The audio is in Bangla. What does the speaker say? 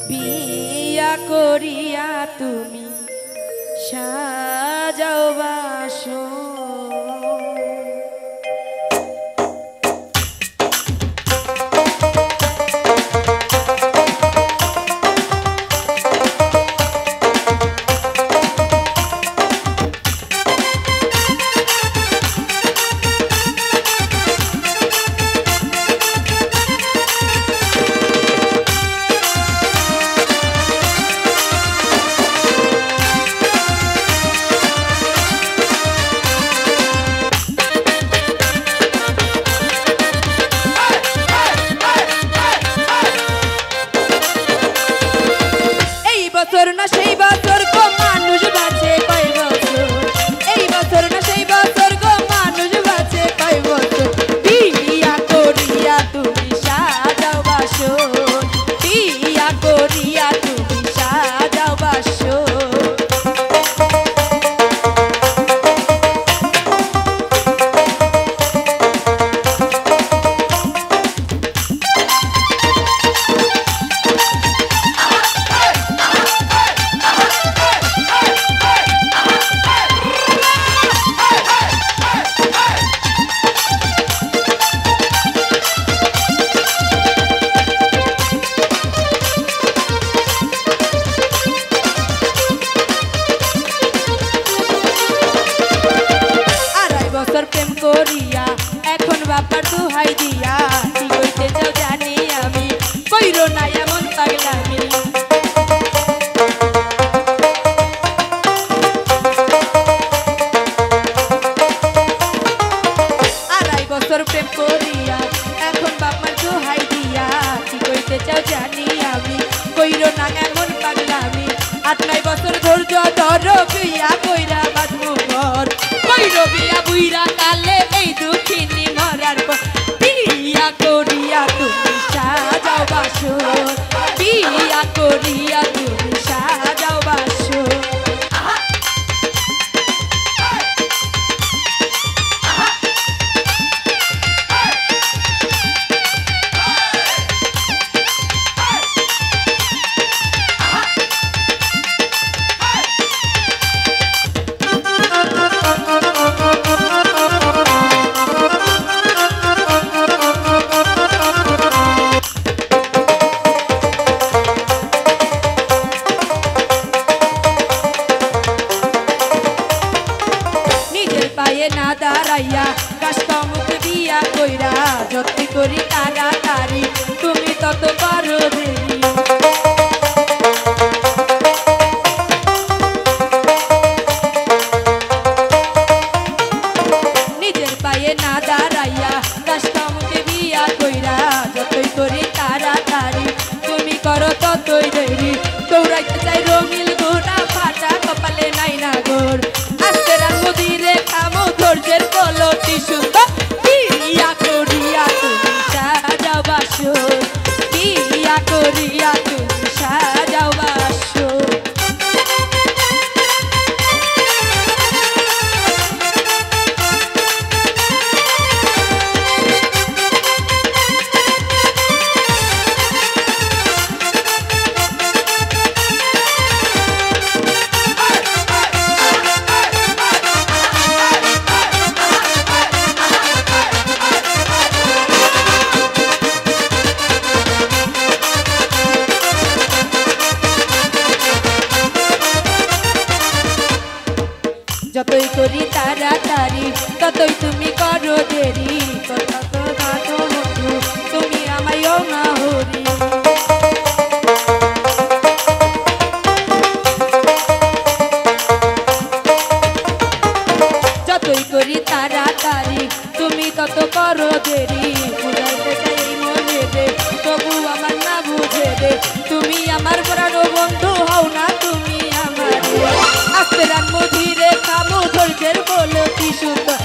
বিয়া করিয়া তুমি সাজাও বাসর। এখন বাবার দুহাই দিয়া কি কইতে চাও জানি আমি, কইরো না এমন পাগলামি। আড়াই বছর প্রেম করিয়া এখন বাবার দুহাই দিয়া কি কইতে চাও জানি আমি, কইরো না এমন পাগলামি। 8-9 বছর ধৈর্য ধরো বিয়া কইরা বাঁধবো ঘর, কইরো বিয়া বুইরা কালে এই দুঃখিনী মরার পর। বিয়া করিয়া তুমি সাজাও বাসর, বিয়া করিয়া তুমি সাজাও বাসর। না দাঁড়াইয়া কাশকামুক বিয়া কইরা যত করি তাড়াতাড়ি তুমি তত করো দেরি। নিজের পায়ে না দাঁড়াইয়া কাশকামুক বিয়া কইরা যতই করি তাড়াতাড়ি তুমি করো ততই দেরি। দৌড়াইতে চাই রঙিল ঘোড়া ফাটা কপালে নাই না গোর, আজকে রাখবো ধীরে খামো ধৈর্যের কলটি সুন্দর। বিয়া করিয়া তুমি সাজাও বাসর, বিয়া করিয়া তুমি সাজাও বাসর। যতই করি তাড়াতাড়ি ততই তুমি করো দেরি, তুমি আমায়ও না হরি। যতই করি তাড়াতাড়ি তুমি তত করো দেরি, বুঝাইতে চাই মনে দে তবু আমার না বুঝে দে। তুমি আমার পুরানো বন্ধু হও না তুমি আমার, আস্তে রান মধিরে খামো ধৈর্যের বলো কি সুন্দর।